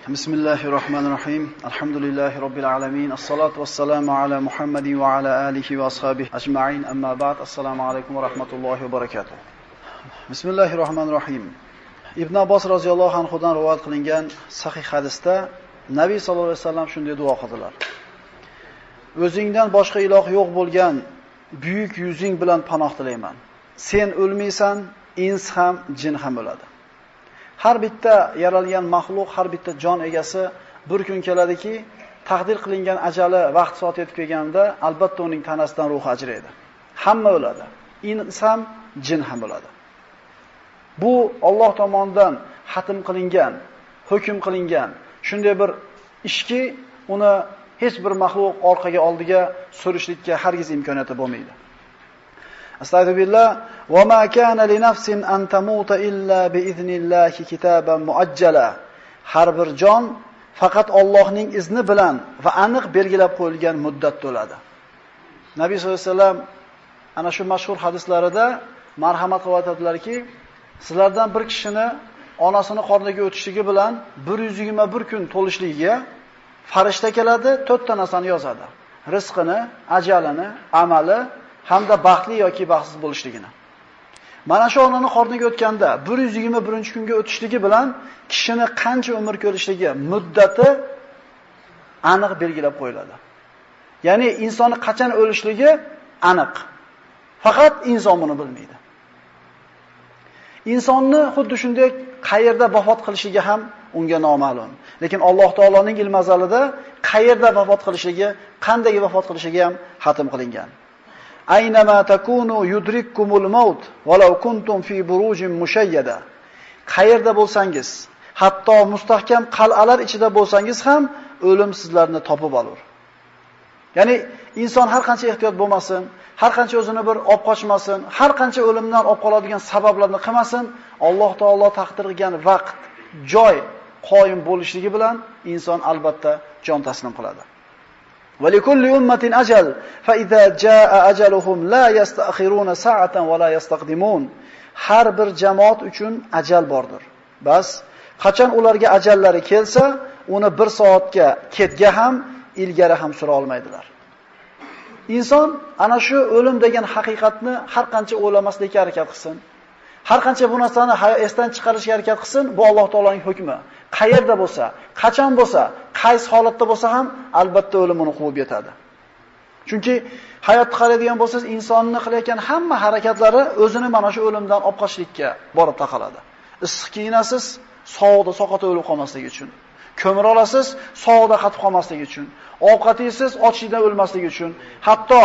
Bismillahirrahmanirrahim. Alhamdulillahi Rabbil alamin. As-salatu was-salamu ala Muhammadin wa ala alihi wa ashabihi ajma'in. Amma ba'd. Assalomu alaykum va rahmatullohi va barakatuh. Bismillahirrahmanirrahim. Ibn Abbos roziyallohu anhudan rivoyat qilingan sahih hadisda Nabiy sallallohu alayhi vasallam shunday duo qildilar. O'zingdan boshqa iloh yo'q bo'lgan buyuk yuzing bilan panoh tilayman. Sen o'lmaysan, ins ham, jin ham o'ladi. Har bitta yaralgan maxluq, har bitta jon egasi bir kun keladiki, taqdir qilingan ajali vaqt soat yetib kelganda albatta uning tanasidan ruhi ajraydi. Hamma o'ladi. Ins ham, jin ham o'ladi. Bu Alloh tomonidan hatm qilingan, hukm qilingan shunday bir ishki, uni hech bir maxluq orqaga oldiga surishlikka hargiz imkoniyati bo'lmaydi. Astagfirullah va ma kana li nafsin an tamuta illa bi iznillahi kitaban muajjala. Har bir jon faqat Allohning izni bilan va aniq belgilab qo'yilgan muddatda o'ladi. Nabiy sollallohu alayhi vasallam ana shu mashhur hadislarida marhamat qilib aytadilarki, sizlardan bir kishini onasini qorniga o'tishligi bilan 121 kun to'lishligiga farishta keladi, 4 ta narsani yozadi. Rizqini, ajalini, amali hamda baxtli yoki baxtsiz bo'lishligini. Mana shu onaning qorniga o'tganda 121-kunga o'tishligi bilan kishini qancha umr ko'rishligi muddati aniq belgilab qo'yiladi. Ya'ni insonni qachon o'lishligi aniq. Faqat inson buni bilmaydi. Insonni xuddi shunday qayerda vafot qilishligi ham unga noma'lum. Lekin Alloh taoloning ilm azalida qayerda vafot qilishligi, qanday vafot qilishligi ham hatm qilingan. Aynama takunu yudrikkumul maut walau kuntum fi burujin mushayyada. Qayerda bo'lsangiz, hatto mustahkam qal'alar ichida bo'lsangiz ham o'lim sizlarni topib olur. Ya'ni inson har qancha ehtiyot bo'lmasin, har qancha o'zini bir olib qochmasin, har qancha o'limdan olib qoladigan sabablarni qilmasin, Alloh taolo taqdir qilgan vaqt, joy qoyim bo'lishligi bilan inson albatta jon taslim qiladi. Va likulli ummatin ajal fa idza jaa ajaluhum la yasta'khiruna sa'atan va la yastaqdimun. Har bir jamoat uchun ajal bordir. Bas, qachon ularga ajallari kelsa, uni 1 soatga ketga ham, ilgari ham sura olmaydilar. Inson ana shu o'lim degan haqiqatni har qancha o'ylamaslikka harakat qilsin, har qancha bu narsani esdan chiqarishga harakat qilsin, bu Alloh taoloning hukmi. Qayerda bo'lsa, qachon bo'lsa, qaysi holatda bo'lsa ham albatta o'lim uni quvib yetadi. Chunki hayotni qaraydigan bo'lsangiz, insonning qilayotgan hamma harakatlari o'zini mana shu o'limdan olib qochishlikka borib taqaladi. Issiq kiyinasiz, sovuqda soqata o'lib qolmasligi uchun. Ko'mir olasiz, sovuqda qatib qolmasligi uchun. Ovqat yeysiz, ochlikdan o'lmasligi uchun. Hatto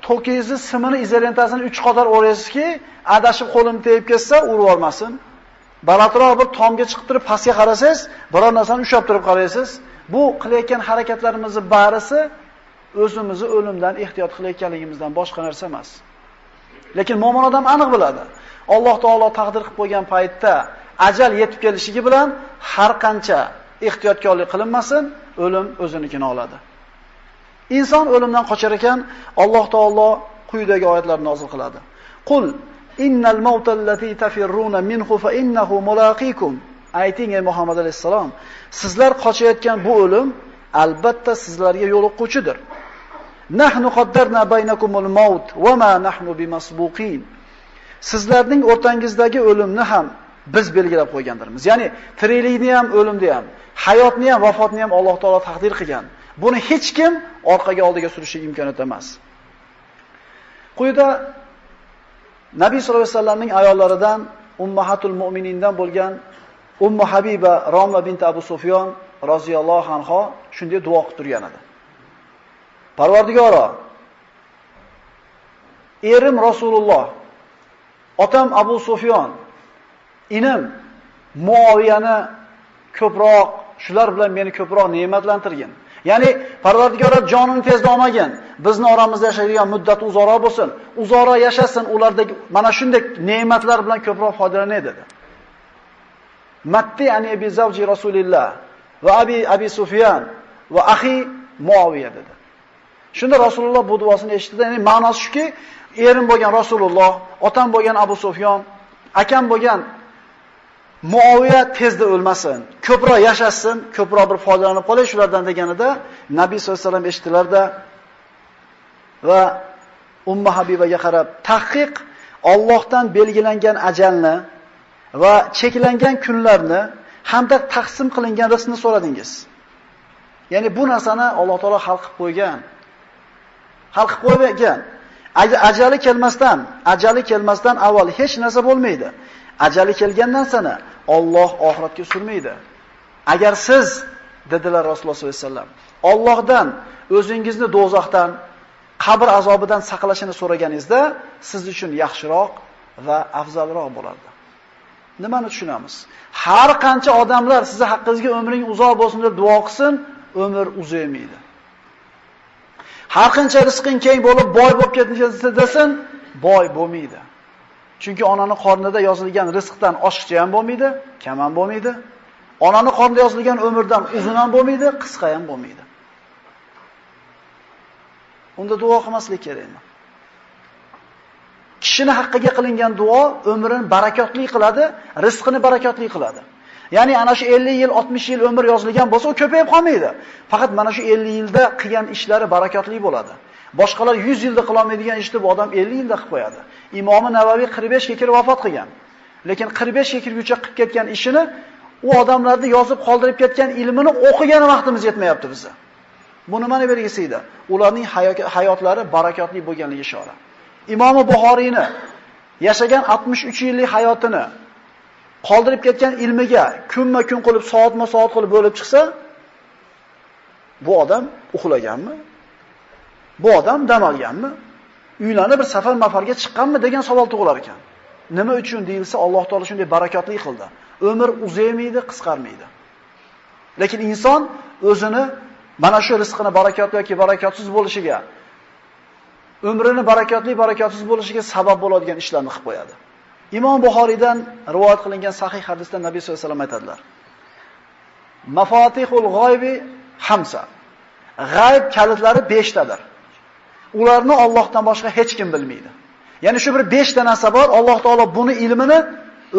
to'kingizni simini izolentasini 3 qator o'raysizki, adashib qo'lini tegib ketsa, urib olmasin. Balandroq bir tomga chiqib turib pastga qarasangiz, biror narsani ushlab turib qaraysiz. Bu qilayotgan harakatlarimizning barisi o'zimizni o'limdan ehtiyot qilayotganligimizdan boshqa narsa emas. Lekin mo'min odam aniq biladi. Alloh taolo taqdir qilib qo'ygan paytda ajal yetib kelishligi bilan har qancha ehtiyotkorlik qilinmasin, o'lim o'zinikini oladi. Inson o'limdan qochar ekan, Alloh taolo quyidagi oyatlarni nozil qiladi. Qul innal mautal-lati tafirruna minhu fa innahu mulaqikum. Ayting ey Muhammad alayhisalom, sizlar qochayotgan bu o'lim albatta sizlarga yo'liqquvchidir. Nahnu qaddarna baynakumul maut va ma nahnu bimasbuqin. Sizlarning o'rtangizdagi o'limni ham biz belgilab qo'ygandirmiz. Ya'ni tiriklikni ham, o'limni ham, hayotni ham, vafotni ham Alloh taolo taqdir qilgan. Buni hech kim orqaga oldiga surishi imkoniyat emas. Quyida Nabiy sollallohu alayhi vasallamning ayollaridan Ummahatul Mu'minindan bo'lgan Ummu Habiba Roma bint Abu Sufyon roziyallohu anha shunday duo qilib turgan edi. Parvardigoro, erim Rasululloh, otam Abu Sufyon, inim Muaviyani ko'proq, shular bilan meni ko'proq ne'matlantirgin. Ya'ni Parvardigoro jonini tezda olmagin. Bizni oramizda yashaydigan muddat uzoqroq bo'lsin. Uzoqroq yashasin, ulardagi mana shunday ne'matlar bilan ko'proq foydalanay dedi. Matti ani bi zavji Rasulillah va abi Sufyan va akhi Muaviya dedi. Shunda Rasululloh bu duosini eshitdi. Ya'ni ma'nosi shuki, erim bo'lgan Rasululloh, otam bo'lgan Abu Sufyon, akam bo'lgan Muaviya tezda o'lmasin, ko'proq yashasin, ko'proq bir foydalanib qolay shulardan deganida Nabiy sollallohu alayhi vasallam eshitdilarda va Ummu Habibaga qarab, tahqiq Allohdan belgilangan ajalni va cheklangan kunlarni hamda taqsim qilingan rizqni so'radingiz. Ya'ni bu narsani Alloh taolo xalq qilib qo'ygan. Xalq qilib qo'ygan. Ajali kelmasdan avval hech narsa bo'lmaydi. Ajali kelgandan sana Alloh oxiratga surmaydi. Agar siz, dedilar Rasululloh sollallohu alayhi vasallam, Allohdan o'zingizni do'zaxdan, qabr azobidan saqlashini so'raganingizda, siz uchun yaxshiroq va afzalroq bo'lardi. Nimani tushunamiz? Har qancha odamlar sizni haqqingizga umring uzoq bo'lsin deb duo qilsin, umr uzaymaydi. Har qancha rizqing keng bo'lib, boy bo'lib ketishsa desin, boy bo'lmaydi. Chunki onaning qornida yozilgan rizqdan oshiqcha ham bo'lmaydi, kam ham bo'lmaydi. Onaning qornida yozilgan umrdan uzun ham bo'lmaydi, qisqa ham bo'lmaydi. Unda duo qilmaslik kerakmi? Kishini haqqiga qilingan duo umrini barakotli qiladi, rizqini barakotli qiladi. Ya'ni ana shu 50 yil, 60 yil umr yozilgan bo'lsa, u ko'payib qolmaydi. Faqat mana shu 50 yilda qilgan ishlari barakotli bo'ladi. Boshqalar 100 yilda qila olmaydigan ishni bu odam 50 yilda qilib qo'yadi. Imom Navaviy 45 ga kirib vafot qilgan. Lekin 45 ga kirguncha qilib ketgan ishini, u odamlarni yozib qoldirib ketgan ilmini o'qigan vaqtimiz yetmayapti bizga. Bu nimani belgisiydi? Ularning hayotlari barakotli bo'lganligi ishora. Imom Buxoriyni yashagan 63 yillik hayotini qoldirib ketgan ilmiga kunma-kun qilib, soatma-soat qilib bo'lib chiqsa, bu odam uxlaganmi? Bu odam dam olganmi? Uylanib bir safar mafarga chiqqanmi degan savol tug'ilar ekan. Nima uchun deyilsa, Alloh taolo shunday barakotli qildi. Umr uzaymaydi, qisqarmaydi. Lekin inson o'zini mana shu rizqini barakotli yoki barakotsiz bo'lishiga, umrini barakotsiz bo'lishiga sabab bo'ladigan ishlarni qilib qo'yadi. Imom Buxoriydan rivoyat qilingan sahih hadisda Nabiy sollallohu alayhi vasallam aytadilar: Mafatihul g'oybi hamsa. G'ayb kalitlari 5 tadir. Ularni Allohdan boshqa hech kim bilmaydi. Ya'ni shu bir 5 ta narsa bor, Alloh taolo buni ilmini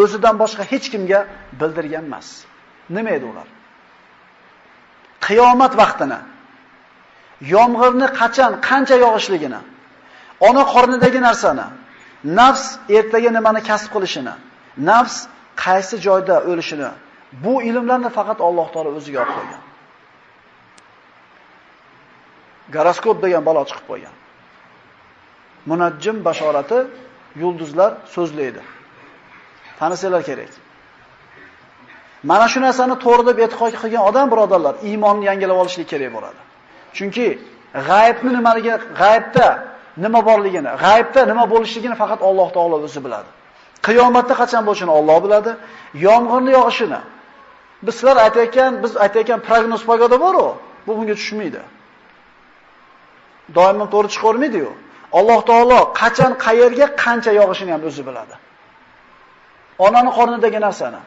o'zidan boshqa hech kimga bildirgan emas. Nima edi ular? Qiyomat vaqtini, yomg'irni qancha yog'ishligini, ona qornidagi narsani, nafs ertaga nimani kasb qilishini, nafs qaysi joyda o'lishini, bu ilmlarni faqat Alloh taolo o'ziga olib qo'ygan. Goroskop degan balo chiqib qo'ygan. Munajjim bashorati yulduzlar so'zlaydi. Tanisanglar kerak. Mana shu narsani to'g'ri deb e'tiqod qilgan odam, birodarlar, iymonni yangilab olishlik kerak bo'ladi. Chunki g'aybni g'aybda nima borligini, g'aybda nima bo'lishligini faqat Alloh taolo o'zi biladi. Qiyomatda qachon bo'lishini Alloh biladi. Yomg'irni yog'ishini biz aytayotgan prognoz pagoda bor-ku, bu bunga tushmaydi. Doimo to'g'ri chiqavermaydi-yu. Alloh taolo qachon, qayerga, qancha yog'ishini ham o'zi biladi. Onaning qornidagi narsani.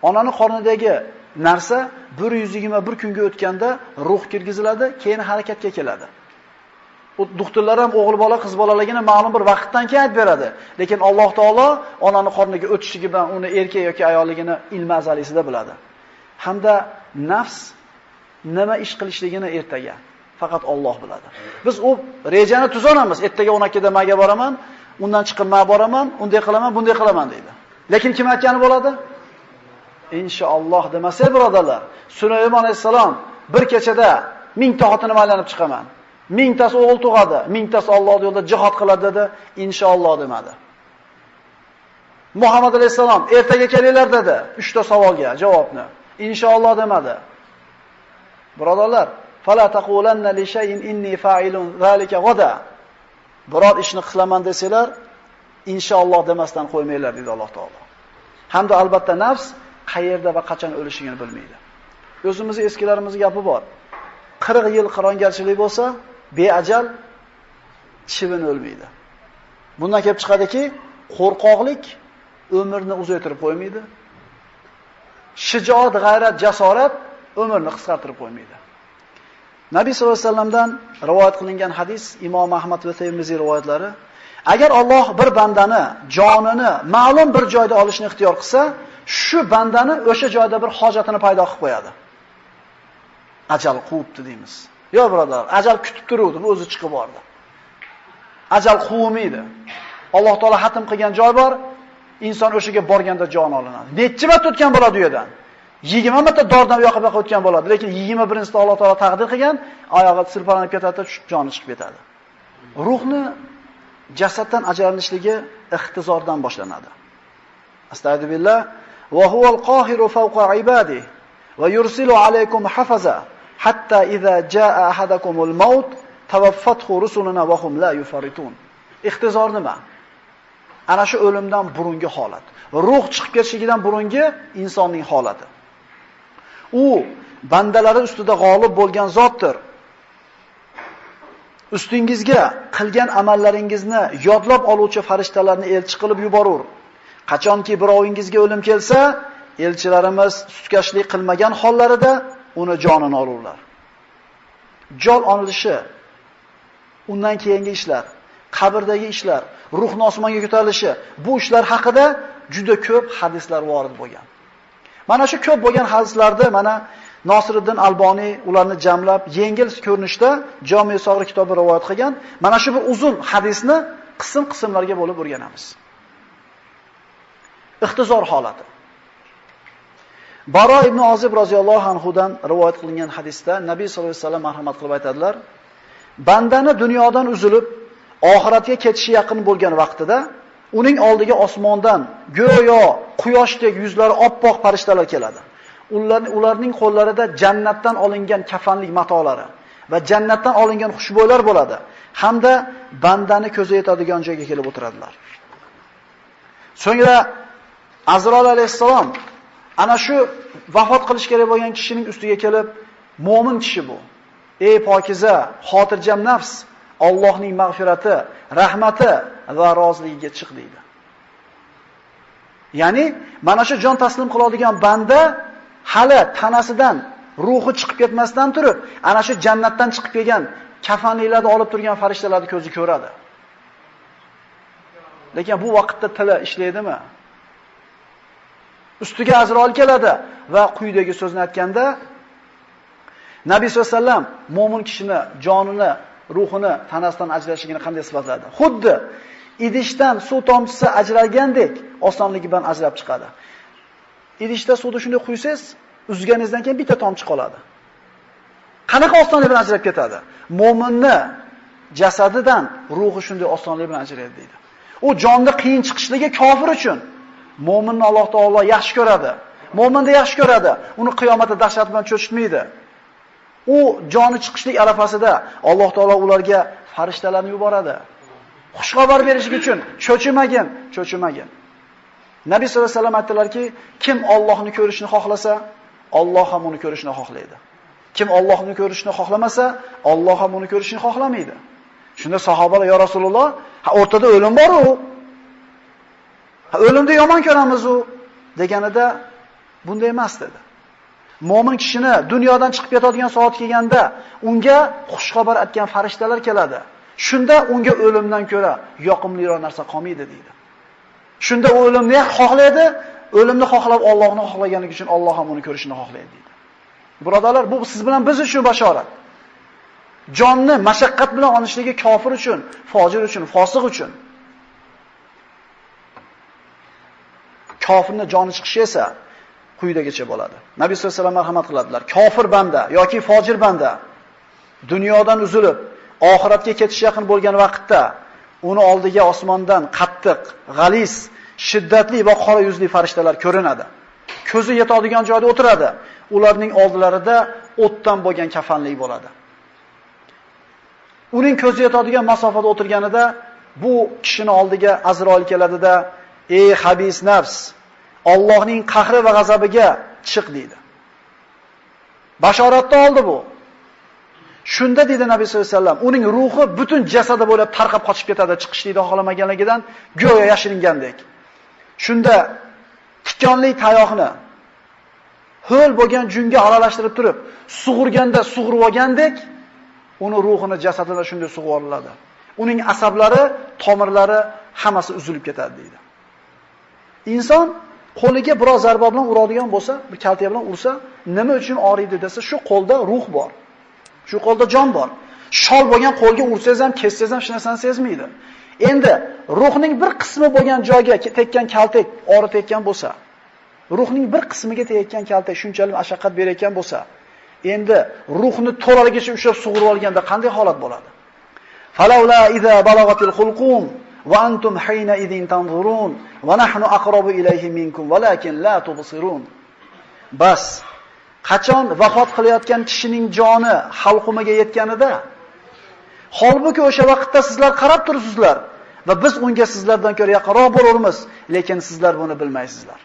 Onaning qornidagi narsa 121 kunga o'tganda ruh kirgiziladi, keyin harakatga keladi. U doktorlar ham o'g'il bola, qiz bolaligini ma'lum bir vaqtdan keyin aytib beradi. Lekin Alloh taolo onaning qorniga o'tishligi bilan uni erkak yoki ayolligini ilm azalisida biladi. Hamda nafs nima ish qilishligini ertaga faqat Alloh biladi. Biz u rejani tuzonamiz. Ertaga 12da maga boraman, undan chiqib ma boraman, unday qilaman, bunday qilaman deydi. Lekin kim aytgani bo'ladi? Inshaalloh demasa, birodarlar, Sulaymon alayhisalom bir kechada 1000 ta xotinni aylanib chiqaman. 1000 tasi o'g'il tug'adi, 1000 tasi Alloh yo'lida jihad qiladi dedi, inshaalloh demadi. Muhammad alayhisalom ertaga kelinglar dedi, 3 ta savolga javobni. Inshaalloh demadi. Birodarlar, fala taqulanna li shay'in inni fa'ilun zalika g'ada. Biror ishni qilaman desalar, inshaalloh demasdan qo'ymanglar dedi Alloh taolo. Hamda albatta nafs qayerda va qachon o'lishini bilmaydi. O'zimizning eskilarimizning gapi bor. 40 yil qirongarchilik bo'lsa, beajal chivin o'lmaydi. Bundan kelib chiqadiki, qo'rqoqlik umrni uzaytirib qo'ymaydi. Shijoat, g'ayrat, jasorat umrni qisqartirib qo'ymaydi. Nabiy sollallohu alayhi vasallamdan rivoyat qilingan hadis, Imom Ahmad va Termiziy rivoyatlari, Agar Alloh bir bandani jonini ma'lum bir joyda olishni ixtiyor qilsa, shu bandani o'sha joyda bir hojatini paydo qilib qo'yadi. Ajal quvibdi deymiz. Yo birodar, ajal kutib turuvdi, bu o'zi chiqib bordi. Ajal quvmaydi. Alloh taolo xatm qilgan joy bor, inson o'shaga borganda jon olinadi. Necha marta o'tgan bo'ladi u yerdan? 20 marta dordan u yoqqa o'tgan bo'ladi, lekin 21-sida Alloh taolo taqdir qilgan, oyog'i silpanib ketadi, joni chiqib ketadi. Ruhni jasaddan ajralishligi ixtizordan boshlanadi. Astagfirullah. Va huval qohiru fawqa ibadihi va yursilu alaykum hafaza hatta idza jaa ahadakumul maut tawaffathu rusuluna va hum la yufaritun. Ixtizor nima? Ana shu o'limdan burungi holat. Ruh chiqib ketishidan burungi insonning holati. U bandalari ustida g'olib bo'lgan zotdir. Ustingizga qilgan amallaringizni yodlab oluvchi farishtalarni elchi qilib yuborur. Qachonki birovingizga o'lim kelsa, elchilarimiz sutkashlik qilmagan hollarida uni jonini olurlar. Jon olinishi, undan keyingi ishlar, qabrdagi ishlar, ruhning osmonga ko'tarilishi, bu ishlar haqida juda ko'p hadislar vorid bo'lgan. Mana shu ko'p bo'lgan hadislarda mana Nosiruddin Alboniy ularni jamlab yengil ko'rinishda Jami' Sog'ir kitobi rivoyat qilgan. Mana shu bir uzun hadisni qism-qismlarga bo'lib o'rganamiz. Ixtizor holati. Baro ibn Ozib roziyallohu anhudan rivoyat qilingan hadisda Nabiy sollallohu alayhi vasallam marhamat qilib aytadilar: bandani dunyodan uzilib, oxiratga ketishi yaqin bo'lgan vaqtida uning oldiga osmondan go'yo quyoshdek yuzlari oppoq farishtalar keladi. Ularning qo'llarida jannatdan olingan kafanlik matolari va jannatdan olingan xushbo'ylar bo'ladi, hamda bandani ko'zi yetadigan joyga kelib o'tiradilar. So'ngra Azroil alayhissalom ana shu vafot qilish kerak bo'lgan kishining ustiga kelib, mo'min kishi bu. Ey pokiza, xotirjam nafs, Allohning mag'firati, rahmati va roziligiga chiq deydi. Ya'ni mana shu jon taslim qiladigan banda hali tanasidan ruhi chiqib ketmasdan turib, ana shu jannatdan chiqib kelgan kafanliklarni olib turgan farishtalarni ko'zi ko'radi. Lekin bu vaqtda tili ishlaydimi? Ustiga Azroil keladi va quyidagi so'zni aytganda Nabiy sollallohu alayhi vasallam mo'min kishini jonini, ruhini tanasidan ajrashligini qanday sifatladi? Xuddi idishdan suv tomchisi ajralgandek osonligi bilan ajrab chiqadi. Idishda suvni shunday quysangiz, uzganingizdan keyin bitta tomchi qoladi. Qanaqa osonlik bilan ajrab ketadi? Mo'minni jasadidan ruhi shunday osonlik bilan ajraydi deydi. U jonni qiyin chiqishligi kofir uchun. Mo'minni Alloh taolo yaxshi ko'radi. Mo'minni yaxshi ko'radi. Uni qiyomatda dahshat bilan cho'chitmaydi. U joni chiqishlik arafasida Alloh taolo ularga farishtalarni yuboradi. Xushxabar berish uchun cho'chimagin. Nabiy sollallohu alayhi vasallam aytdilarki, kim Allohni ko'rishni xohlasa, Alloh ham uni ko'rishni xohlaydi. Kim Allohni ko'rishni xohlamasa, Alloh ham uni ko'rishni xohlamaydi. Shunda sahobalar, "Ya Rasululloh, o'rtada o'lim bor-ku. O'limni yomon ko'ramiz-ku" deganida bunday emas dedi. Mo'min kishini dunyodan chiqib ketadigan soat kelganda unga xushxabar aytgan farishtalar keladi. Shunda unga o'limdan ko'ra yoqimliroq narsa qolmaydi deydi. Shunda u o'limni xohlaydi, o'limni xohlab Allohni xohlaganligi uchun Alloh ham uni ko'rishni xohlaydi deydi. Birodarlar, bu siz bilan biz uchun bashorat. Jonni mashaqqat bilan olishligi kofir uchun, fojir uchun, fosiq uchun. Kofirning joni chiqishi esa quyidagicha bo'ladi. Nabiy sollallohu alayhi vasallam marhamat qiladilar. Kofir banda yoki fojir banda dunyodan uzilib, oxiratga ketish yaqin bo'lgan vaqtda uni oldiga osmondan qattiq, g'aliz, shiddatli va qora yuzli farishtalar ko'rinadi. Ko'zi yetadigan joyda o'tiradi. Ularning oldilarida o'tdan bo'lgan kafanlik bo'ladi. Uning ko'zi yetadigan masofada o'tirganida bu kishining oldiga Azroil keladida, "Ey habis nafs, Allohning qahri va g'azabiga chiq" deydi. Bashoratni oldi bu. Shunda dedi Nabiy sollallohu alayhi vasallam, uning ruhi butun jasadi bo'ylab tarqab qochib ketadi, chiqishlikni xohlamaganligidan go'yo yashiringandek. Shunda tikonli tayoqni ho'l bo'lgan junga aralashtirib turib, sug'urganda sug'urib olgandek, uni ruhini jasadidan shunday sug'ib oladi. uning asablari, tomirlari hammasi uzilib ketadi deydi. Inson qo'liga biroz zarba bilan uradigan bo'lsa, bir kalta bilan ursa, nima uchun og'riydi desa, shu qo'lda ruh bor. Shu qo'lda jon bor. Shol bo'lgan qo'lga ursangiz ham, kessangiz ham hech narsani sezmaydi. Endi ruhning bir qismi bo'lgan joyga tekkan kaltak og'rit tekkan bo'lsa, ruhning bir qismiga tegayotgan kaltak shunchalik mashaqqat berayotgan bo'lsa, endi ruhni to'laligicha ushlab sug'urib olganda qanday holat bo'ladi? Falawla iza balagatil xulqum va antum hayna idin tanzurun va nahnu aqrabu ilayhi minkum walakin la tubsirun. Bas qachon vafot qilayotgan kishining joni halqumiga yetganida, holbuki o'sha vaqtda sizlar qarab turibsizlar va biz unga sizlardan ko'ra yaqinroq bo'lamiz, lekin sizlar buni bilmaysizlar.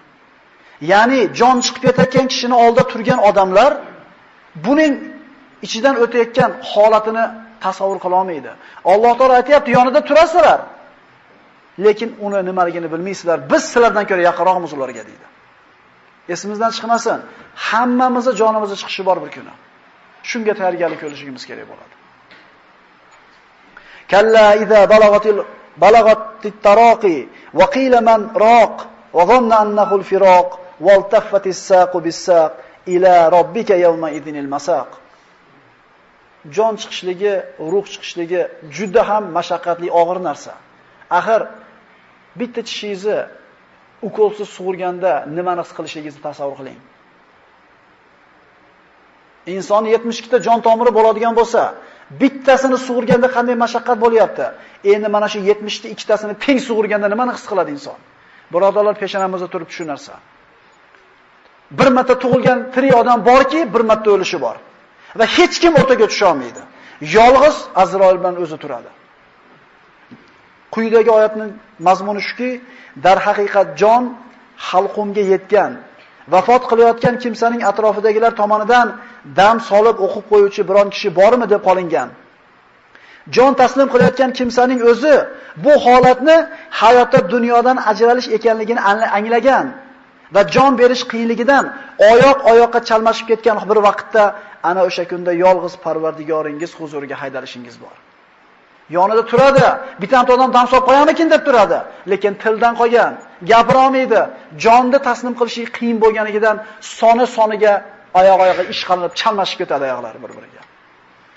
Ya'ni jon chiqib ketayotgan kishining oldida turgan odamlar buning ichidan o'tayotgan holatini tasavvur qila olmaydi. Alloh taolo aytayapti, yonida turasizlar, lekin uni nimaligini bilmaysizlar. Biz sizlardan ko'ra yaqinroqmiz ularga deydi. Esimizdan chiqmasin, hammamizga jonimizga chiqishi bor bir kuni. Shunga tayyorgarlik ko'rishimiz kerak bo'ladi. Kalla iza balagatit taraqi wa qila man raq wa dhanna annahu al-firaq waltaffat as-saqu bis-saq ila robbika yawma idinil masaq. Jon chiqishligi, ruh chiqishligi juda ham mashaqqatli, og'ir narsa. Axir bitta tishingizni ukolsiz sug'urganda nimani his qilishligingizni tasavvur qiling. Inson 72 ta jon tomiri bo'ladigan bo'lsa, bittasini sug'urganda qanday mashaqqat bo'lyapti? Endi mana shu 70 ta ikkitasini teng sug'urganda nimani his qiladi inson? Birodarlar, peshonamizda turib shu narsa. Bir marta tug'ilgan tirik odam borki, bir marta o'lishi bor. Va hech kim o'rtaga tusha olmaydi. Yolg'iz Azroil bilan o'zi turadi. Quyidagi oyatning mazmuni shuki, dar haqiqat jon halqumga yetgan, vafot qilayotgan kimsaning atrofidagilar tomonidan dam solib o'qib qo'yuvchi biron kishi bormi deb qolingan. Jon taslim qilayotgan kimsaning o'zi bu holatni hayotda dunyodan ajralish ekanligini anglagan va jon berish qiyinligidan oyoqqa chalmashib ketgan bir vaqtda ana o'sha kunda yolg'iz Parvardigoringiz huzuriga haydalishingiz bor. Yonida turadi, bitta odam dam solib qo'yamikin deb turadi, lekin tildan qolgan, gapira olmaydi. Jonni taslim qilishi qiyin bo'lganligidan soniga oyoq-oyoqqa ish qilinib chalmashib ketadi oyoqlari bir-biriga.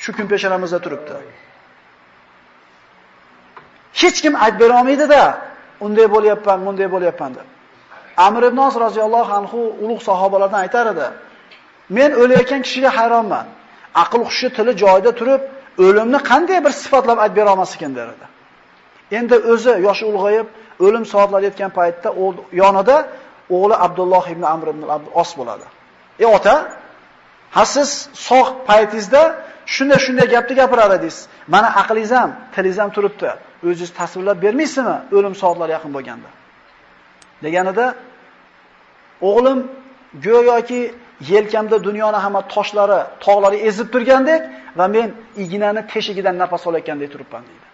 Shu kun peshonamizda turibdi. Hech kim aytib bera olmaydi-da, unday bo'lyapman, bunday bo'lyapman deb. Amr ibn Os roziyallohu anhu ulug' sahobalardan aytar edi. Men o'layotgan kishiga hayronman. Aql hushi tili joyida turib, o'limni qanday bir sifatlab aytib bera olmas ekan der edi. Endi o'zi yoshi ulg'ayib, o'lim soatlari yetgan paytda yonida o'g'li Abdulloh ibn Amr ibn Os bo'ladi. Ota, ha siz sog' paytingizda shunday gapni gapirar edingiz. Mana aqlingiz ham, tilingiz ham turibdi. O'zingiz tasvirlab bermaysizmi o'lim soatlari yaqin bo'lganda? Deganida o'g'lim go'yoki yelkamda dunyoning hamma toshlari, tog'lari ezib turgandek va men ignani teshigidan nafas olayotgandek turibman deydi.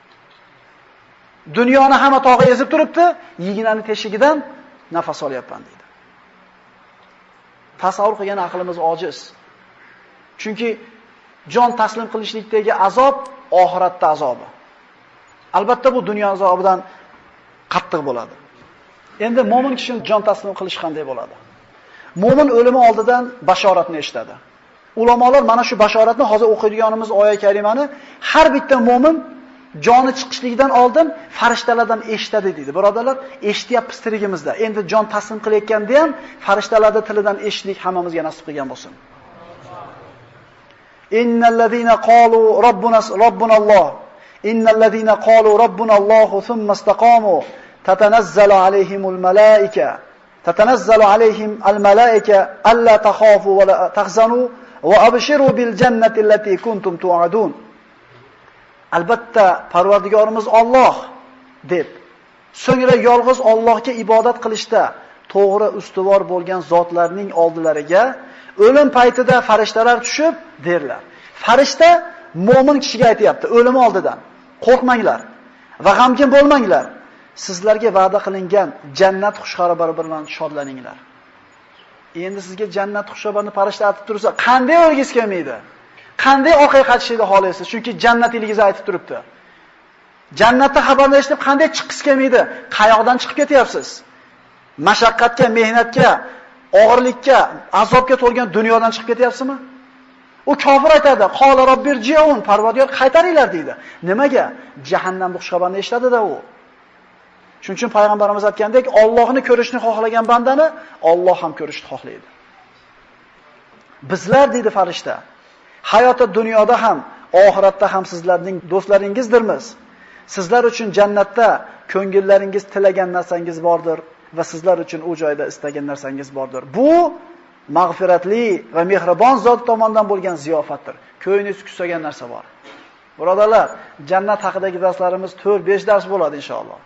Dunyoni hamma tog'i ezib turibdi, ignani teshigidan nafas olyapman deydi. Tasavvur qilgan aqlimiz ojiz. Chunki jon taslim qilishlikdagi azob oxiratda azobi. Albatta bu dunyo azobidan qattiq bo'ladi. Endi mo'min kishining jon taslim qilish qanday bo'ladi? Mo'min o'limi oldidan bashoratni eshitadi. Ulamolar mana shu bashoratni hozir o'qiydiganimiz oyat karimani har bitta mo'min joni chiqishligidan oldin farishtalardan eshitadi deydi. Birodarlar, eshityapmiz tirigimizda. Endi jon taslim qilayotganda ham farishtalarning tilidan eshitlik hammamizga nasib qilgan bo'lsin. Innallazina qalu robbunalloh. Innallazina qalu robbunallohu thumma istaqamu tatanazzalu alayhimul malaika. Tatanazzalu alayhim al-malaika alla takhafu wa la tahzanu va abshiru bil jannati allati kuntum tu'adun. Albatta Parvardigorimiz Alloh deb, so'ngra yolg'iz Allohga ibodat qilishda to'g'ri ustuvor bo'lgan zotlarning oldilariga o'lim paytida farishtalar tushib derlar. Farishta mo'min kishiga aytayapti, o'lim oldidan qo'rqmanglar va g'amgin bo'lmanglar. Sizlarga va'da qilingan jannat xushxabari bilan shodlaninglar. Endi sizga jannat xushxabarini farishta aytib tursa, qanday o'rgingiz kelmaydi? Qanday orqaga qaytishni xohlaysiz? Chunki jannatligingizni aytib turibdi. Jannatda xabarni eshitib qanday chiqis kelmaydi? Qayoqdan chiqib ketyapsiz? Mashaqqatga, mehnatga, og'irlikka, azobga to'lgan dunyodan chiqib ketyapsizmi? U kofir aytadi, "Qala robbirji'un", Parvardigor qaytaringlar deydi. Nimaga? Jahannamning xushxabarini eshitadi-da u. Shuning uchun payg'ambarimiz aytgandek, Allohni ko'rishni xohlagan bandani Alloh ham ko'rishni xohlaydi. Bizlar deydi farishta, hayotda dunyoda ham, oxiratda ham sizlarning do'stlaringizdirmiz. Sizlar uchun jannatda ko'ngillaringiz tilagan narsangiz bordir va sizlar uchun u joyda istagan narsangiz bordir. Bu mag'firatli va mehribon zot tomonidan bo'lgan ziyofatdir. Ko'nglingiz kusagan narsa bor. Birodarlar, jannat haqidagi darslarimiz 4-5 dars bo'ladi inshaalloh.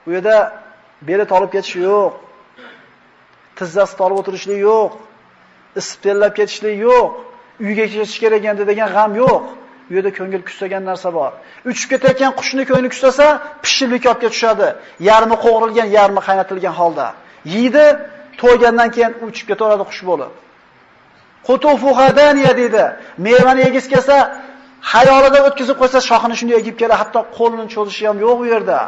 Bu yerda beli olib ketish yo'q. Tizzasi olib o'tirishlik yo'q. Isib terlab ketishlik yo'q. Uyga ketish kerak endi degan g'am yo'q. Bu yerda ko'ngil kusagan narsa bor. Uchib ketayotgan qushni ko'ngli kusasa, pishirlik olibga tushadi. Yarmi qo'g'rilgan, yarmi qaynatilgan holda. Yeydi, to'ygandan keyin uchib ketaveradi qush bo'lib. Qutufu hadaniya dedi. Mevani yegis kelsa, xayolida o'tkazib qo'ysa, shoxini shunday yegib keladi, hatto qo'lini cho'zishi ham yo'q u yerda.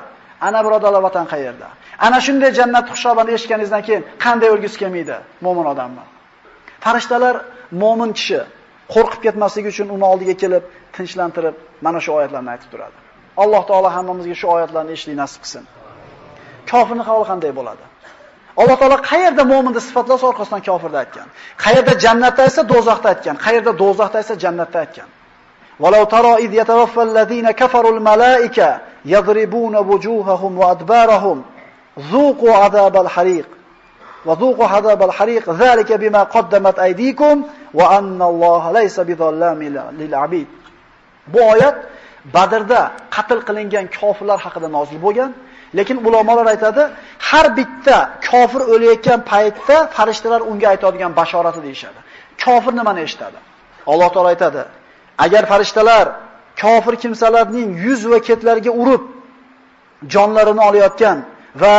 Ana birodarlar, vatan qayerda? Ana shunday jannat xushxabarini eshitganingizdan keyin qanday o'lgisi kelmaydi mo'min odamni? Farishtalar mo'min kishi qo'rqib ketmasligi uchun uni oldiga kelib, tinchlantirib, mana shu oyatlarni aytib turadi. Alloh taolo hammamizga shu oyatlarni eshitishni nasib qilsin. Kofirning holi qanday bo'ladi? Alloh taolo qayerda mo'minni sifatlasa orqasidan kofirda aytgan. Qayerda jannatda aytsa do'zaxda aytgan. Qayerda do'zaxda aytsa jannatda aytgan. Walau tara id yatawaffal ladina kafarul malaika yadribuna wujuhahum wa adbarahum zuqu azabal hariq wa zuqu azabal hariq zalika bima qaddamat aydikum wa anna Alloha laysa bizallamin lil abid. Bu oyat Badrda qatl qilingan kofirlar haqida nozil bo'lgan. Lekin ulamolar aytadi, har bitta kofir o'layotgan paytda farishtalar unga aytadigan bashorati deyshadi. Kofir nimani eshitadi? Alloh taolo aytadi, agar farishtalar kofir kimsalarning yuz va ketlariga urib jonlarini olayotgan va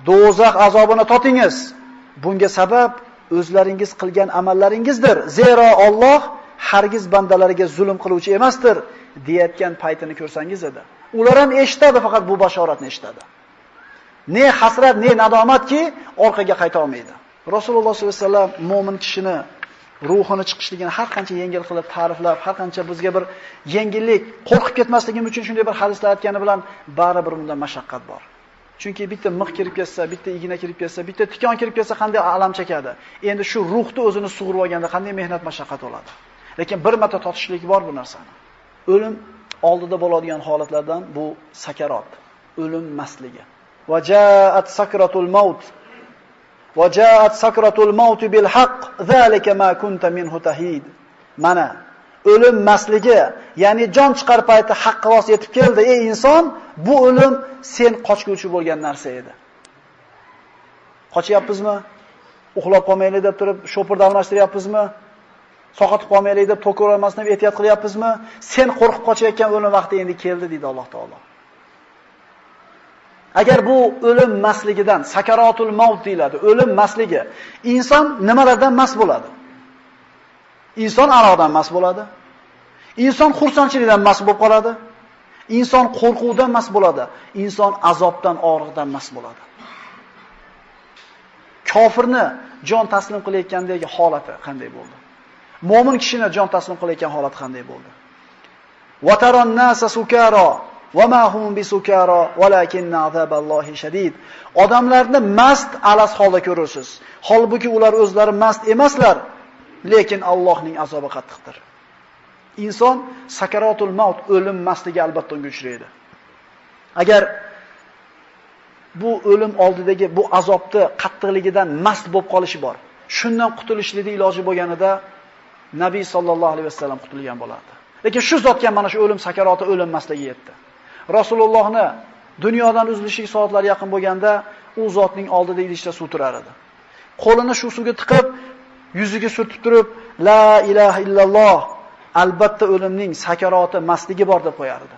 do'zax azobini totingiz, bunga sabab o'zlaringiz qilgan amallaringizdir. Zero Alloh hargiz bandalariga zulm qiluvchi emasdir, deyotgan paytini ko'rsangiz edi. Ular ham eshitadi, faqat bu bashoratni eshitadi. Ne hasrat, ne nadomatki orqaga qayta olmaydi. Rasululloh sollallohu alayhi vasallam mo'min kishini ruhini chiqishligini har qancha yengil qilib ta'riflab, har qancha bizga bir yengillik, qo'rqib ketmasligimiz uchun shunday bir hadislar aytgani bilan baribir unda mashaqqat bor. Chunki bitta mix kirib ketsa, bitta igna kirib ketsa, bitta tikon kirib ketsa qanday alam chekadi. Endi shu ruhni o'zini sug'urib olganda qanday mehnat mashaqqat bo'ladi. Lekin bir marta totishlik bor bu narsani. O'lim oldida bo'ladigan holatlardan bu sakarat, o'lim masligi. Vajaat sakratul maut. Vajaat sakratul maut bil haqq, zalika ma kunta minhu tahid. Mana o'lim masligi, ya'ni jon chiqar payti haqqa rost yetib keldi. Ey inson, bu o'lim sen qochguvchi bo'lgan narsa edi. Qochyapmizmi? Uxlab qolmaylik deb turib, sho'pirda almashtiryapmizmi? Soqotib qolmaylik deb to'kiramasdan ehtiyot qilyapmizmi? Sen qo'rqib qochayotgan o'lim vaqti endi keldi deydi Alloh taolo. Agar bu o'lim masligidan, sakaratul maut deyiladi, o'lim masligi. Inson nimalardan mas bo'ladi? Inson aroqdan mas bo'ladi. Inson xursandchilikdan mas bo'lib qoladi. Inson qo'rquvdan mas bo'ladi. Inson azobdan, og'riqdan mas bo'ladi. Kofirni jon taslim qilayotgandagi holati qanday bo'ldi? Mo'min kishini jon taslim qilayotgan holati qanday bo'ldi? Wataron nasa sukara wa ma hum bisukara walakinna azaballohi shadid. Odamlarni mast alas holda ko'rasiz. Holbuki ular o'zlari mast emaslar, lekin Allohning azobi qattiqdir. Inson sakaratul maut, o'lim masligiga albatta uchraydi. Agar bu o'lim oldidagi bu azobni qattiqligidan mast bo'lib qolishi bor. Shundan qutulishlikning iloji bo'lganida Nabiy sallallohu alayhi vasallam qutulgan bo'lardi. Lekin shu zotga mana shu o'lim sakarati, o'lim masligi yetdi. Rasulullohni dunyodan uzilishlik soatlari yaqin bo'lganda u zotning oldida idishda suv turar edi. Qo'lini shu suvga tiqib, yuziga surtib turib, la ilaha illalloh, albatta o'limning sakarati, masligi bor deb qo'yar edi.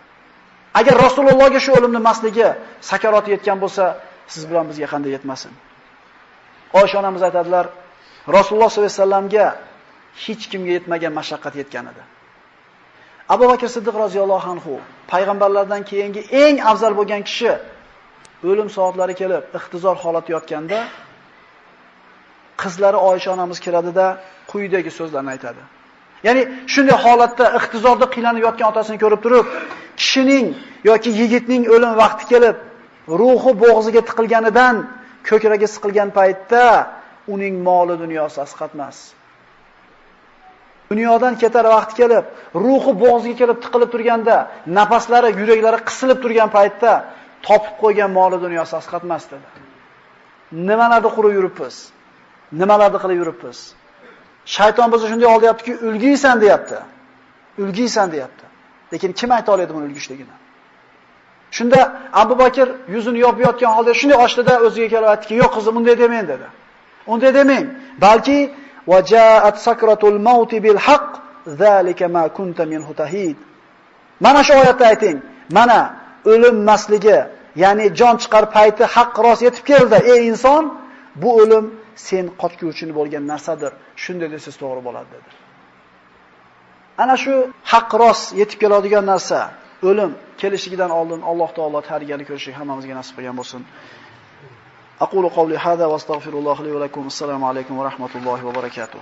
Agar Rasulullohga shu o'limning masligi, sakarati yetgan bo'lsa, siz bilan bizga qanday yetmasin? Oysha onamiz aytadilar, Rasululloh sollallohu alayhi vasallamga hech kimga yetmagan mashaqqat yetgan edi. Abu Bakr Siddiq roziyallohu anhu payg'ambarlardan keyingi eng afzal bo'lgan kishi o'lim soatlari kelib, ixtizor holatda yotganda qizlari Oysha onamiz kiradida quyidagi so'zlarni aytadi. Ya'ni shunday holatda ixtizorda qiynalib yotgan otasini ko'rib turib, kishining yoki yigitning o'lim vaqti kelib, ruhi bo'g'ziga tiqilganidan ko'kragi siqilgan paytda uning moli dunyosi asqatmas. Dunyodan ketar vaqt kelib, ruhi bo'g'ziga kelib tiqilib turganda, nafaslari, yuraklari qisilib turgan paytda topib qo'ygan moli dunyosi asqatmas dedi. Nimalarni qurib yuribmiz? Nimalarni qilib yuribmiz? Shayton bizni shunday oldiyaptiki, ulgiysan deyapti. Ulgiysan deyapti. Lekin kim ayta oladi buni ulgishligini? Shunda Abu Bakr yuzini yopib yotgan holda shunday ochdida o'ziga kelib aytdiki, "Yo'q qizim, unday demang" dedi. Unday demang, balki وَجَاءَتْ سَكْرَةُ الْمَوْتِ بِالْحَقِّ ذَلِكَ مَا كُنْتَ مِنْهُ تَحِيدٌ. Mana shu oyatda ayting. Mana o'limmasligi, ya'ni jon chiqar payti haq rost yetib keldi. Ey inson, bu o'lim sen qochguvchi bo'lgan narsadir. Shunday desiz to'g'ri bo'ladi dedi. Ana shu haq rost yetib keladigan narsa, o'lim kelishigidan oldin Alloh taolo tarbiyali ko'rishni hammamizga nasib qilgan bo'lsin. أقول قولي هذا واستغفر الله لي ولكم. السلام عليكم ورحمة الله وبركاته.